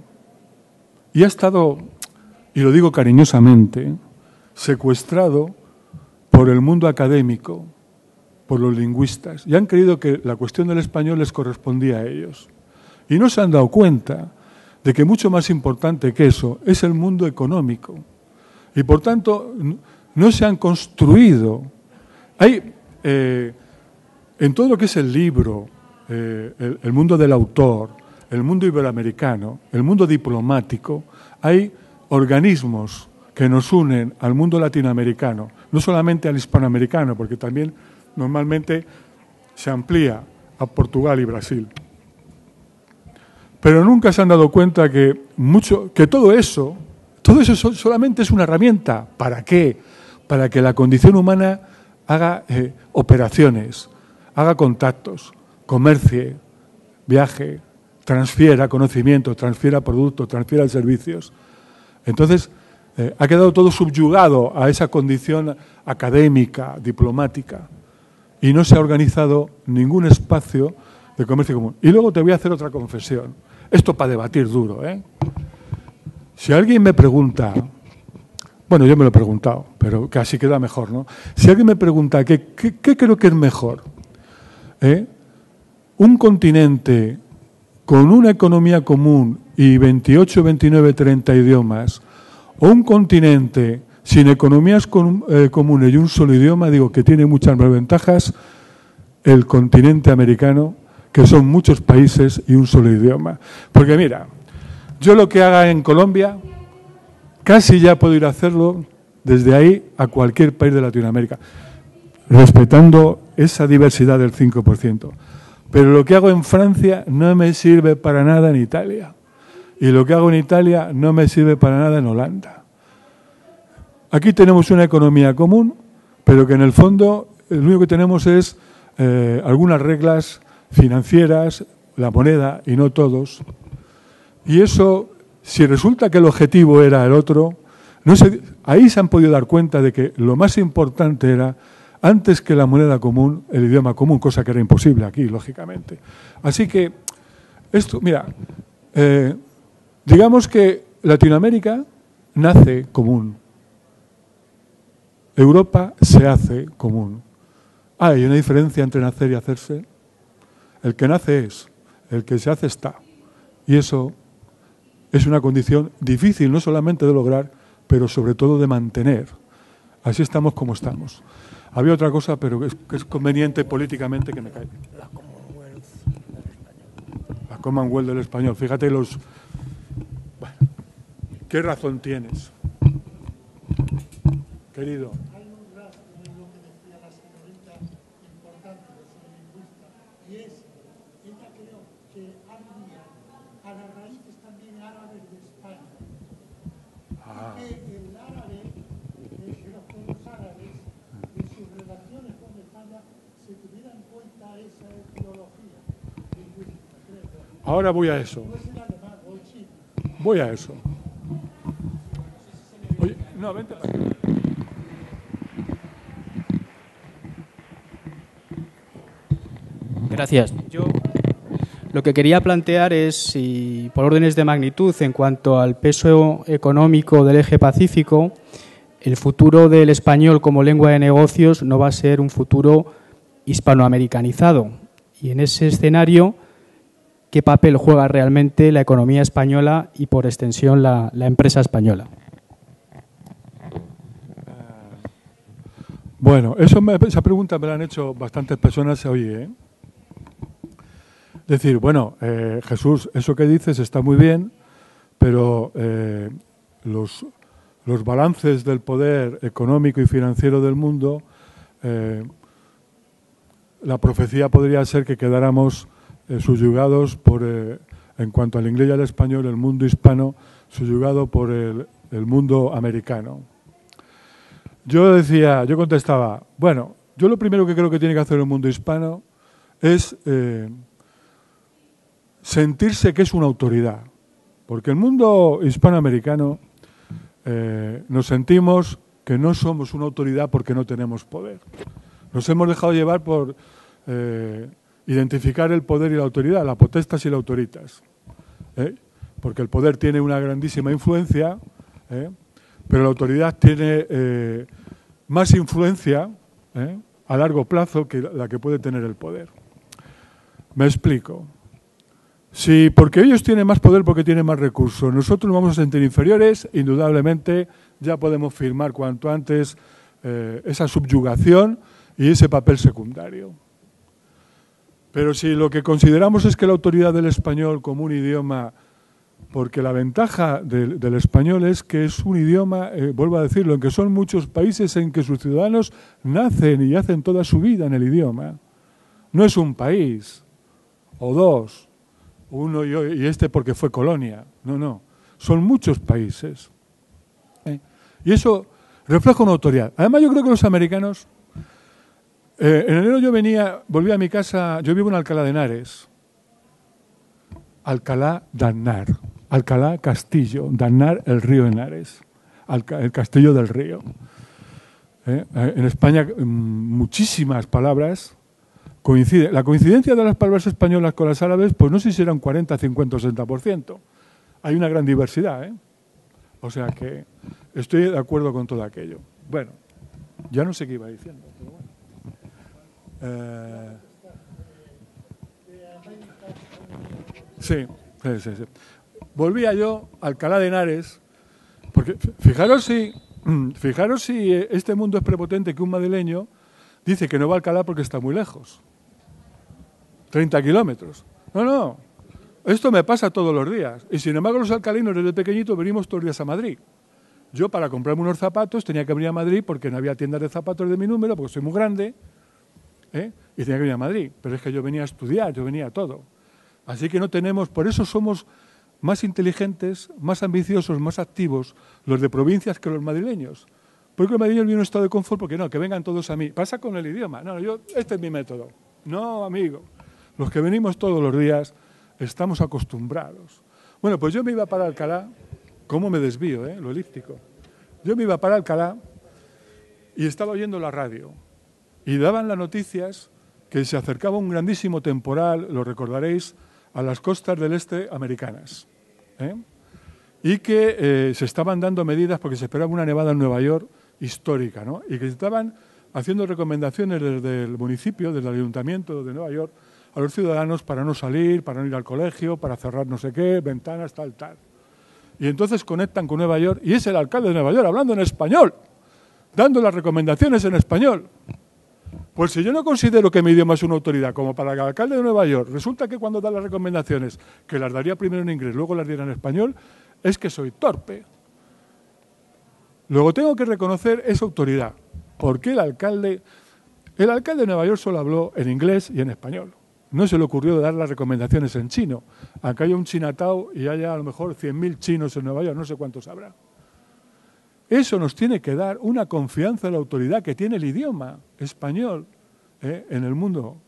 Y ha estado, y lo digo cariñosamente, secuestrado por el mundo académico, por los lingüistas, y han creído que la cuestión del español les correspondía a ellos. Y no se han dado cuenta de que mucho más importante que eso es el mundo económico. Y por tanto, no se han construido. Hay, en todo lo que es el libro, el mundo del autor, el mundo iberoamericano, el mundo diplomático, hay organismos que nos unen al mundo latinoamericano, no solamente al hispanoamericano, porque también normalmente se amplía a Portugal y Brasil. Pero nunca se han dado cuenta que todo eso solamente es una herramienta. ¿Para qué? Para que la condición humana haga operaciones, haga contactos, comercie, viaje, transfiera conocimiento, transfiera productos, transfiera servicios. Entonces, ha quedado todo subyugado a esa condición académica, diplomática, y no se ha organizado ningún espacio de comercio común. Y luego te voy a hacer otra confesión. Esto para debatir duro, ¿eh? Si alguien me pregunta, bueno, yo me lo he preguntado, pero casi queda mejor, ¿no? Si alguien me pregunta qué creo que es mejor, un continente con una economía común y 28, 29, 30 idiomas, o un continente sin economías comunes y un solo idioma, digo que tiene muchas más ventajas el continente americano, que son muchos países y un solo idioma. Porque mira, yo lo que haga en Colombia, casi ya puedo ir a hacerlo desde ahí a cualquier país de Latinoamérica, respetando esa diversidad del 5%. pero lo que hago en Francia no me sirve para nada en Italia. Y lo que hago en Italia no me sirve para nada en Holanda. Aquí tenemos una economía común, pero que en el fondo lo único que tenemos es algunas reglas financieras, la moneda y no todos. Y eso, si resulta que el objetivo era el otro, ahí se han podido dar cuenta de que lo más importante era, antes que la moneda común, el idioma común, cosa que era imposible aquí, lógicamente. Así que, esto, mira, digamos que Latinoamérica nace común. Europa se hace común. ¿Hay una diferencia entre nacer y hacerse? El que nace es, el que se hace está. Y eso es una condición difícil no solamente de lograr, pero sobre todo de mantener. Así estamos como estamos. Había otra cosa, pero que es conveniente políticamente que me calle. La Commonwealth del español. Fíjate los... Bueno, ¿qué razón tienes? Querido. Hay un rasgo en lo que decía la señorita importante de ser lingüista, y es, ella creo que aludía a las raíces también árabes de España. Que el árabe, los pueblos árabes, en sus relaciones con España, se tuviera en cuenta esa etiología lingüística, creo. Ahora voy a eso. No es el alemán o el chino. Voy a eso. Oye, no, vente para acá. Gracias. Yo lo que quería plantear es si, por órdenes de magnitud, en cuanto al peso económico del eje pacífico, el futuro del español como lengua de negocios no va a ser un futuro hispanoamericanizado. Y en ese escenario, ¿qué papel juega realmente la economía española y, por extensión, la empresa española? Bueno, esa pregunta me la han hecho bastantes personas hoy, ¿eh? Decir, bueno, Jesús, eso que dices está muy bien, pero los balances del poder económico y financiero del mundo, la profecía podría ser que quedáramos subyugados por, en cuanto al inglés y al español, el mundo hispano, subyugado por el mundo americano. Yo contestaba, bueno, yo lo primero que creo que tiene que hacer el mundo hispano es sentirse que es una autoridad. Porque el mundo hispanoamericano nos sentimos que no somos una autoridad porque no tenemos poder. Nos hemos dejado llevar por identificar el poder y la autoridad, la potestas y la autoritas. Porque el poder tiene una grandísima influencia, pero la autoridad tiene más influencia a largo plazo que la que puede tener el poder. Me explico. Si porque ellos tienen más poder porque tienen más recursos, nosotros nos vamos a sentir inferiores, indudablemente ya podemos firmar cuanto antes esa subyugación y ese papel secundario. Pero si lo que consideramos es que la autoridad del español como un idioma, porque la ventaja del español es que es un idioma, vuelvo a decirlo, en que son muchos países en que sus ciudadanos nacen y hacen toda su vida en el idioma. No es un país o dos, uno y este porque fue colonia. No. Son muchos países. Y eso refleja una autoridad. Además, yo creo que los americanos... en enero volví a mi casa, yo vivo en Alcalá de Henares. Alcalá de Henar. Alcalá, Castillo. De Henar, el río Henares. El castillo del río. En España, muchísimas palabras... La coincidencia de las palabras españolas con las árabes, pues no sé si era un 40, 50 o 60%. Hay una gran diversidad, ¿eh? O sea que estoy de acuerdo con todo aquello. Bueno, ya no sé qué iba diciendo, pero bueno. Sí. Volvía yo a Alcalá de Henares, porque fijaros si este mundo es prepotente que un madrileño dice que no va a Alcalá porque está muy lejos. 30 kilómetros. No. Esto me pasa todos los días. Y sin embargo los alcalinos desde pequeñitos venimos todos los días a Madrid. Yo para comprarme unos zapatos tenía que venir a Madrid porque no había tiendas de zapatos de mi número, porque soy muy grande. y tenía que venir a Madrid. Pero es que yo venía a estudiar, yo venía a todo. Así que no tenemos, por eso somos más inteligentes, más ambiciosos, más activos los de provincias que los madrileños. Porque los madrileños vienen en un estado de confort porque no, que vengan todos a mí. Pasa con el idioma. No, este es mi método. No, amigo. Los que venimos todos los días estamos acostumbrados. Bueno, pues yo me iba para Alcalá. ¿Cómo me desvío, lo elíptico? Yo me iba para Alcalá y estaba oyendo la radio. Y daban las noticias que se acercaba un grandísimo temporal, lo recordaréis, a las costas del este americanas. Y que se estaban dando medidas porque se esperaba una nevada en Nueva York histórica, ¿no? Y que se estaban haciendo recomendaciones desde el municipio, desde el ayuntamiento de Nueva York, a los ciudadanos para no salir, para no ir al colegio, para cerrar no sé qué, ventanas, tal. Y entonces conectan con Nueva York y es el alcalde de Nueva York hablando en español, dando las recomendaciones en español. Pues si yo no considero que mi idioma es una autoridad como para el alcalde de Nueva York, resulta que cuando da las recomendaciones, que las daría primero en inglés, luego las diera en español, es que soy torpe. Luego tengo que reconocer esa autoridad, porque el alcalde de Nueva York solo habló en inglés y en español. No se le ocurrió dar las recomendaciones en chino. Aunque haya un Chinatown y haya a lo mejor 100.000 chinos en Nueva York, no sé cuántos habrá. Eso nos tiene que dar una confianza en la autoridad que tiene el idioma español en el mundo.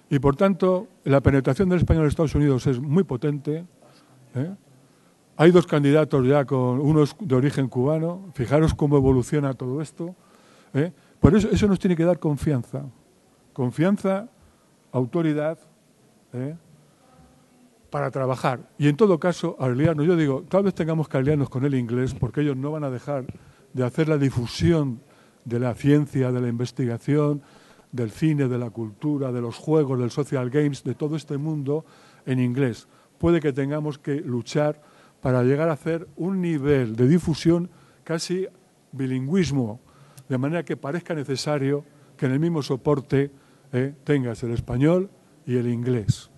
Y por tanto, la penetración del español en Estados Unidos es muy potente. Hay 2 candidatos ya, uno es de origen cubano. Fijaros cómo evoluciona todo esto. Por eso nos tiene que dar confianza. Confianza, autoridad, para trabajar. Y en todo caso, aliarnos, yo digo, tal vez tengamos que aliarnos con el inglés porque ellos no van a dejar de hacer la difusión de la ciencia, de la investigación, del cine, de la cultura, de los juegos, del social games, de todo este mundo en inglés. Puede que tengamos que luchar para llegar a hacer un nivel de difusión casi bilingüismo, de manera que parezca necesario que en el mismo soporte tengas el español y el inglés.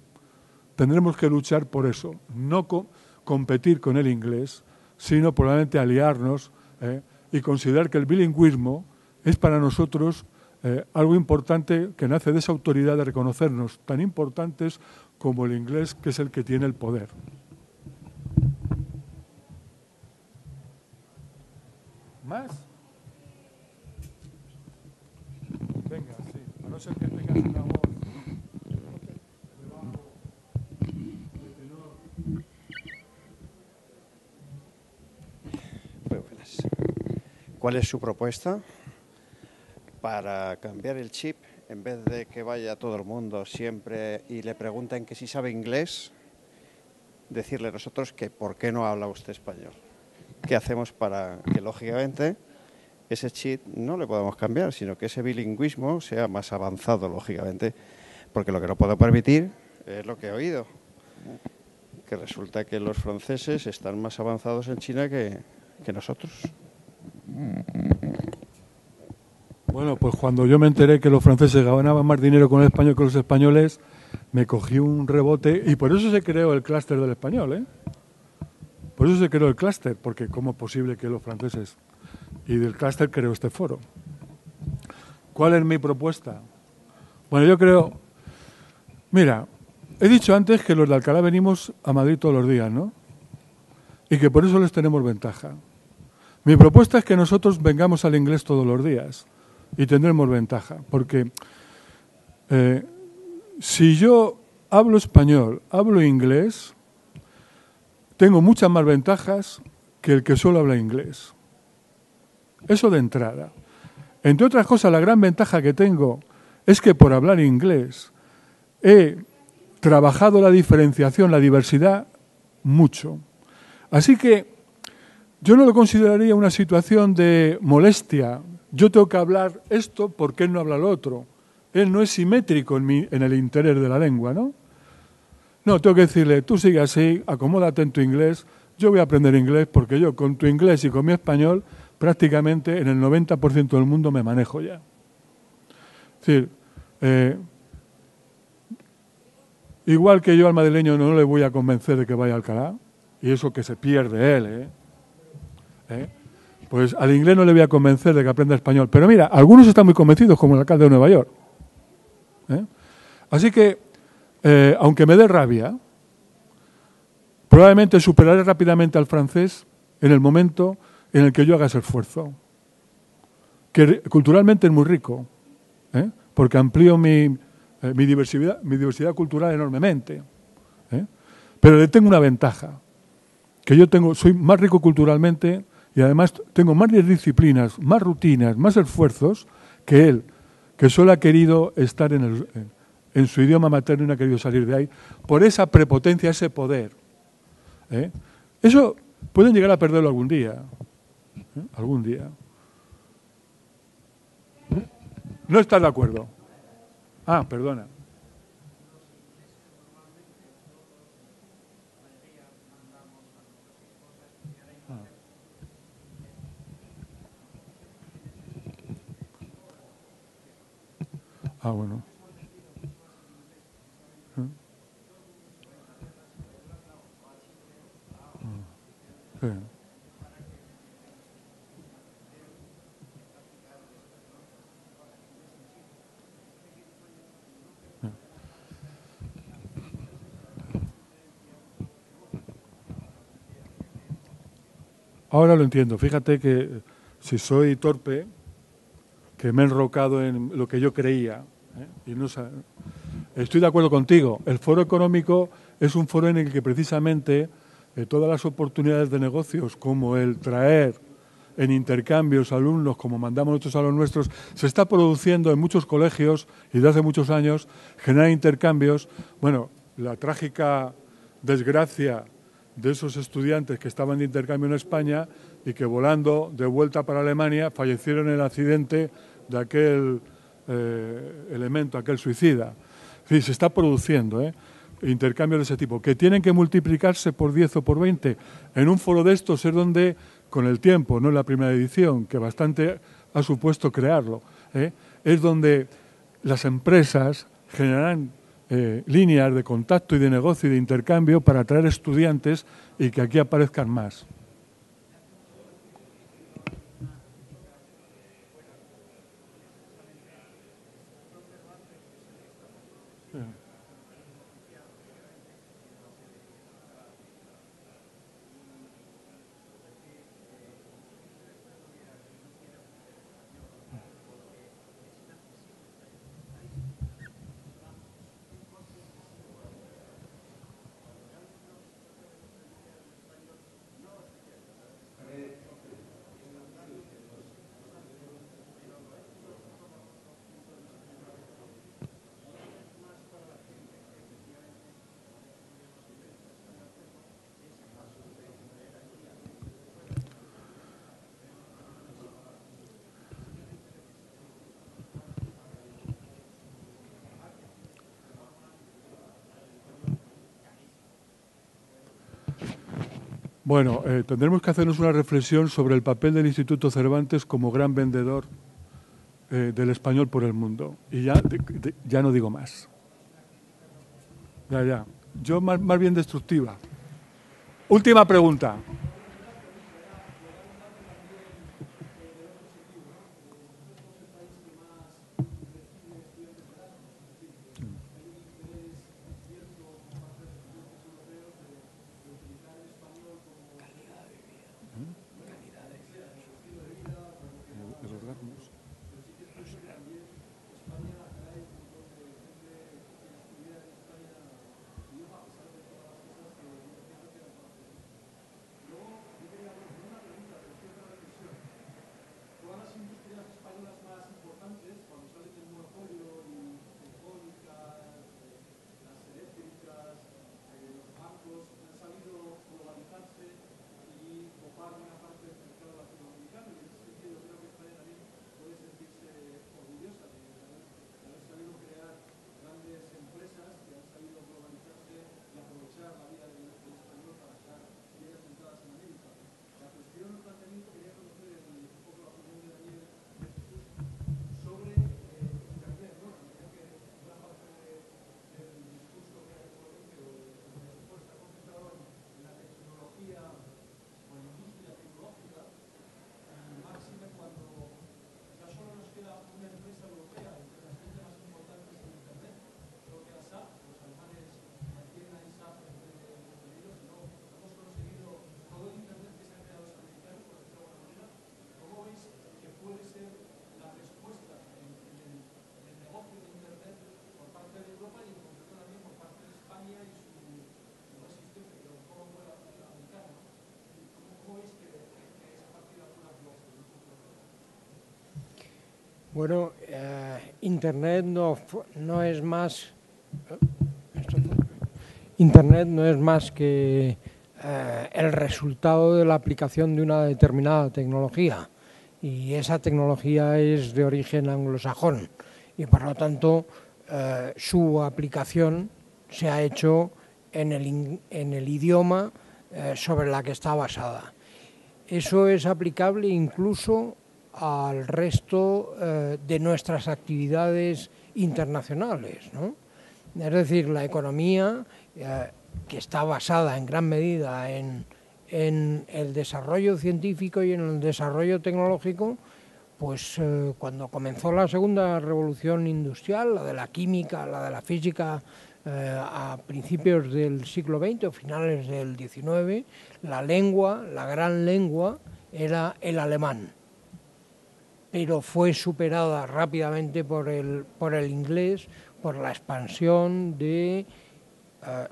Tendremos que luchar por eso, no competir con el inglés, sino probablemente aliarnos y considerar que el bilingüismo es para nosotros algo importante que nace de esa autoridad de reconocernos tan importantes como el inglés, que es el que tiene el poder. ¿Más? Venga, sí, a no ser que tengas una voz. Muy buenas. ¿Cuál es su propuesta para cambiar el chip? En vez de que vaya todo el mundo siempre y le pregunten que si sabe inglés, decirle a nosotros que por qué no habla usted español. ¿Qué hacemos para que, lógicamente, ese chip no le podamos cambiar, sino que ese bilingüismo sea más avanzado, lógicamente? Porque lo que no puedo permitir es lo que he oído, que resulta que los franceses están más avanzados en China que nosotros. Bueno, pues cuando yo me enteré que los franceses ganaban más dinero con el español que los españoles, me cogí un rebote y por eso se creó el clúster del español, Por eso se creó el clúster, porque ¿cómo es posible que los franceses? Y del clúster creó este foro. ¿Cuál es mi propuesta? Bueno, yo creo... Mira, he dicho antes que los de Alcalá venimos a Madrid todos los días, ¿no? Y que por eso les tenemos ventaja. Mi propuesta es que nosotros vengamos al inglés todos los días y tendremos ventaja, porque si yo hablo español, hablo inglés, tengo muchas más ventajas que el que solo habla inglés. Eso de entrada. Entre otras cosas, la gran ventaja que tengo es que por hablar inglés he trabajado la diferenciación, la diversidad, mucho. Así que yo no lo consideraría una situación de molestia. Yo tengo que hablar esto porque él no habla lo otro. Él no es simétrico en el interés de la lengua, ¿no? No, tengo que decirle, tú sigue así, acomódate en tu inglés, yo voy a aprender inglés porque yo con tu inglés y con mi español prácticamente en el 90% del mundo me manejo ya. Es decir, igual que yo al madrileño no le voy a convencer de que vaya a Alcalá, y eso que se pierde él, pues al inglés no le voy a convencer de que aprenda español. Pero mira, algunos están muy convencidos, como el alcalde de Nueva York. ¿eh? Así que, aunque me dé rabia, probablemente superaré rápidamente al francés en el momento en el que yo haga ese esfuerzo, que culturalmente es muy rico, ¿eh? Porque amplío mi diversidad cultural enormemente, ¿eh? Pero le tengo una ventaja, que soy más rico culturalmente y además tengo más disciplinas, más rutinas, más esfuerzos que él, que solo ha querido estar en su idioma materno y no ha querido salir de ahí, por esa prepotencia, ese poder, ¿eh? Eso pueden llegar a perderlo algún día, ¿eh? Algún día. ¿No estás de acuerdo? Ah, perdona. Ah, bueno. Sí. Ahora lo entiendo. Fíjate que si soy torpe, que me he enrocado en lo que yo creía, ¿eh? Y no estoy de acuerdo contigo. El foro económico es un foro en el que precisamente todas las oportunidades de negocios, como el traer en intercambios alumnos, como mandamos nosotros a los nuestros, se está produciendo en muchos colegios y desde hace muchos años, generar intercambios. Bueno, la trágica desgracia de esos estudiantes que estaban de intercambio en España y que volando de vuelta para Alemania fallecieron en el accidente de aquel elemento, aquel suicida. Sí, se está produciendo intercambios de ese tipo, que tienen que multiplicarse por 10 o por 20. En un foro de estos es donde, con el tiempo, no en la primera edición, que bastante ha supuesto crearlo, es donde las empresas generarán líneas de contacto y de negocio y de intercambio para atraer estudiantes y que aquí aparezcan más. Bueno, tendremos que hacernos una reflexión sobre el papel del Instituto Cervantes como gran vendedor del español por el mundo. Y ya no digo más. Ya. Yo más bien destructiva. Última pregunta. Bueno, Internet no es más... Internet no es más que el resultado de la aplicación de una determinada tecnología, y esa tecnología es de origen anglosajón y por lo tanto su aplicación se ha hecho en el idioma sobre la que está basada. Eso es aplicable incluso al resto de nuestras actividades internacionales, ¿no? Es decir, la economía, que está basada en gran medida en el desarrollo científico y en el desarrollo tecnológico, pues cuando comenzó la segunda revolución industrial, la de la química, la de la física, a principios del siglo XX o finales del XIX, la lengua, la gran lengua, era el alemán, pero fue superada rápidamente por el inglés, por la expansión de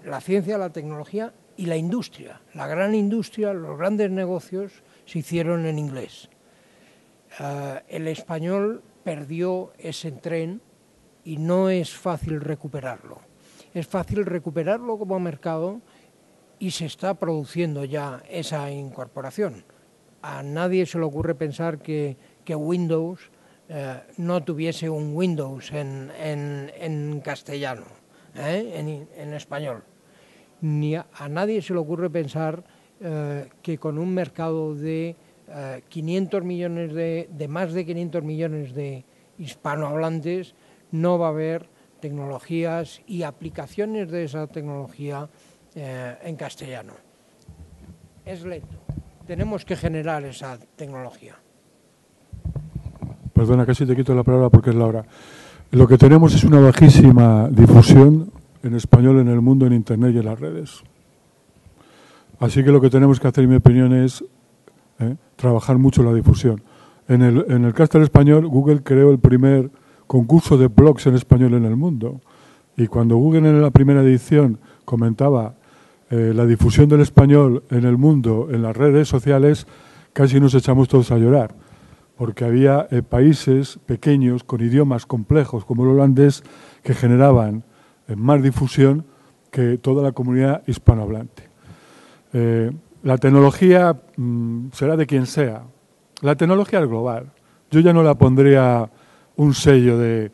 la ciencia, la tecnología y la industria. La gran industria, los grandes negocios se hicieron en inglés. El español perdió ese tren y no es fácil recuperarlo. Es fácil recuperarlo como mercado y se está produciendo ya esa incorporación. A nadie se le ocurre pensar que Windows no tuviese un Windows en castellano, en español. Ni a nadie se le ocurre pensar que con un mercado de 500 millones de más de 500 millones de hispanohablantes no va a haber tecnologías y aplicaciones de esa tecnología en castellano. Es lento. Tenemos que generar esa tecnología. Perdona, casi te quito la palabra porque es la hora. Lo que tenemos es una bajísima difusión en español en el mundo, en Internet y en las redes. Así que lo que tenemos que hacer, en mi opinión, es trabajar mucho la difusión. En el caso del español, Google creó el primer concurso de blogs en español en el mundo. Y cuando Google en la primera edición comentaba la difusión del español en el mundo, en las redes sociales, casi nos echamos todos a llorar. Porque había países pequeños con idiomas complejos como el holandés que generaban más difusión que toda la comunidad hispanohablante. La tecnología será de quien sea. La tecnología es global. Yo ya no la pondría un sello de...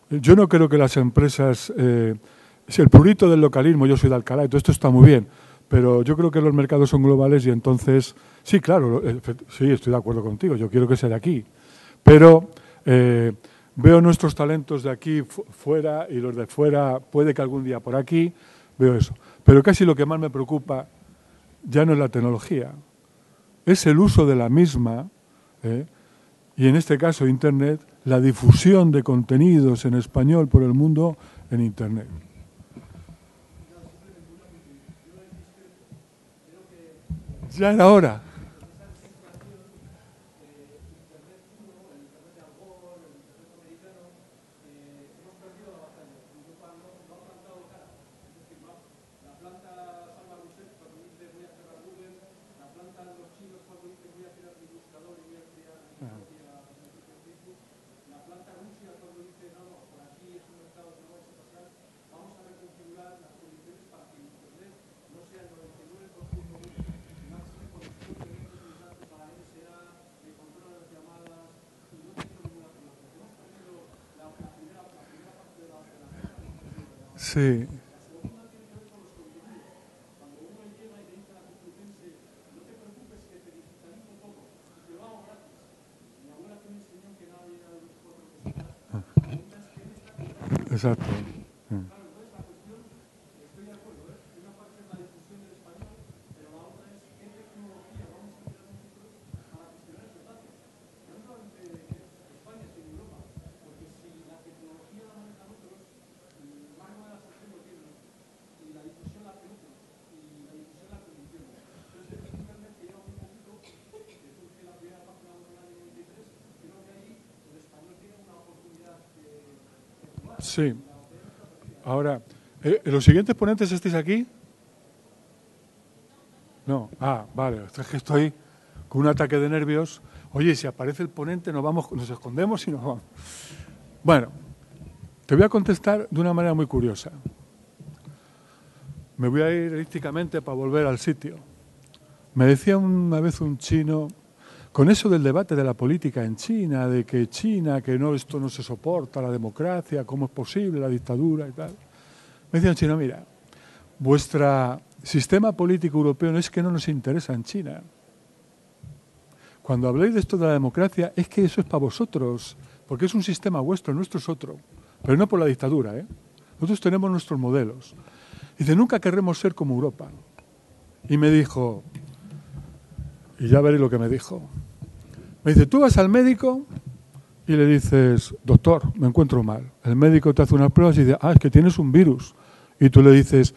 Yo no creo que las empresas... si el prurito del localismo, yo soy de Alcalá y todo esto está muy bien, pero yo creo que los mercados son globales y entonces... Sí, claro, sí, estoy de acuerdo contigo, yo quiero que sea de aquí, pero veo nuestros talentos de aquí fuera y los de fuera, puede que algún día por aquí, veo eso. Pero casi lo que más me preocupa ya no es la tecnología, es el uso de la misma, y en este caso Internet, la difusión de contenidos en español por el mundo en Internet. Ya era hora. Sí. Exacto. Sí. Ahora, ¿los siguientes ponentes estáis aquí? No. Ah, vale. Es que estoy con un ataque de nervios. Oye, si aparece el ponente nos escondemos y nos vamos. Bueno, te voy a contestar de una manera muy curiosa. Me voy a ir elípticamente para volver al sitio. Me decía una vez un chino, con eso del debate de la política en China, de que China, que no, esto no se soporta, la democracia, cómo es posible, la dictadura y tal. Me decía un chino, mira, vuestro sistema político europeo no es que no nos interesa en China. Cuando habléis de esto de la democracia, es que eso es para vosotros, porque es un sistema vuestro, nuestro es otro. Pero no por la dictadura, ¿eh? Nosotros tenemos nuestros modelos. Dice, nunca querremos ser como Europa. Y me dijo, y ya veréis lo que me dijo. Me dice, tú vas al médico y le dices, doctor, me encuentro mal. El médico te hace unas pruebas y dice, es que tienes un virus. Y tú le dices,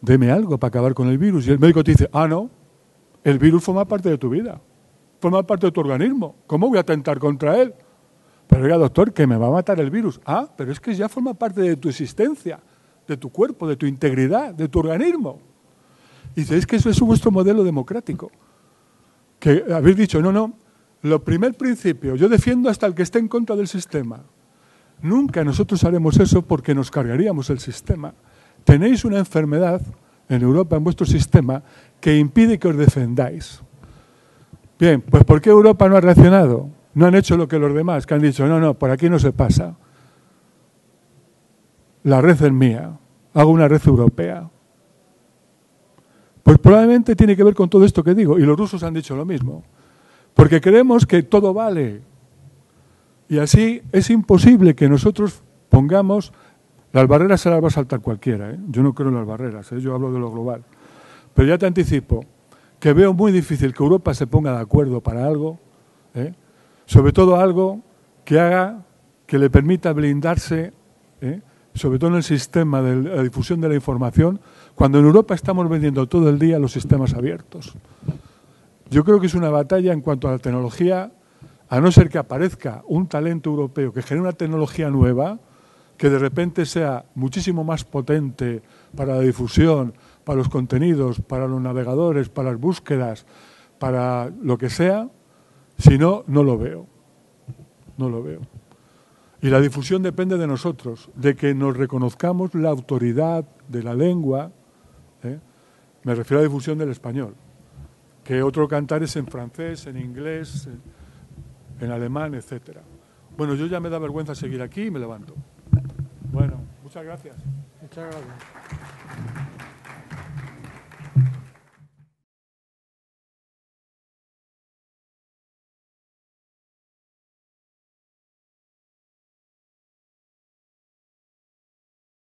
deme algo para acabar con el virus. Y el médico te dice, no, el virus forma parte de tu vida, forma parte de tu organismo. ¿Cómo voy a atentar contra él? Pero oiga, doctor, que me va a matar el virus. Pero es que ya forma parte de tu existencia, de tu cuerpo, de tu integridad, de tu organismo. Y dice, es que eso es vuestro modelo democrático. Que habéis dicho, no, lo primer principio, yo defiendo hasta el que esté en contra del sistema. Nunca nosotros haremos eso porque nos cargaríamos el sistema. Tenéis una enfermedad en Europa, en vuestro sistema, que impide que os defendáis. Bien, pues ¿por qué Europa no ha reaccionado? No han hecho lo que los demás, que han dicho, no, por aquí no se pasa. La red es mía, hago una red europea. Pues probablemente tiene que ver con todo esto que digo, y los rusos han dicho lo mismo. Porque creemos que todo vale. Y así es imposible que nosotros pongamos... Las barreras se las va a saltar cualquiera, ¿eh? Yo no creo en las barreras, yo hablo de lo global. Pero ya te anticipo que veo muy difícil que Europa se ponga de acuerdo para algo, sobre todo algo que haga, que le permita blindarse, sobre todo en el sistema de la difusión de la información, cuando en Europa estamos vendiendo todo el día los sistemas abiertos. Yo creo que es una batalla en cuanto a la tecnología, a no ser que aparezca un talento europeo que genere una tecnología nueva, que de repente sea muchísimo más potente para la difusión, para los contenidos, para los navegadores, para las búsquedas, para lo que sea, si no, no lo veo. No lo veo. Y la difusión depende de nosotros, de que nos reconozcamos la autoridad de la lengua, me refiero a la difusión del español, que otro cantar es en francés, en inglés, en alemán, etcétera. Bueno, yo ya me da vergüenza seguir aquí y me levanto. Bueno, muchas gracias. Muchas gracias.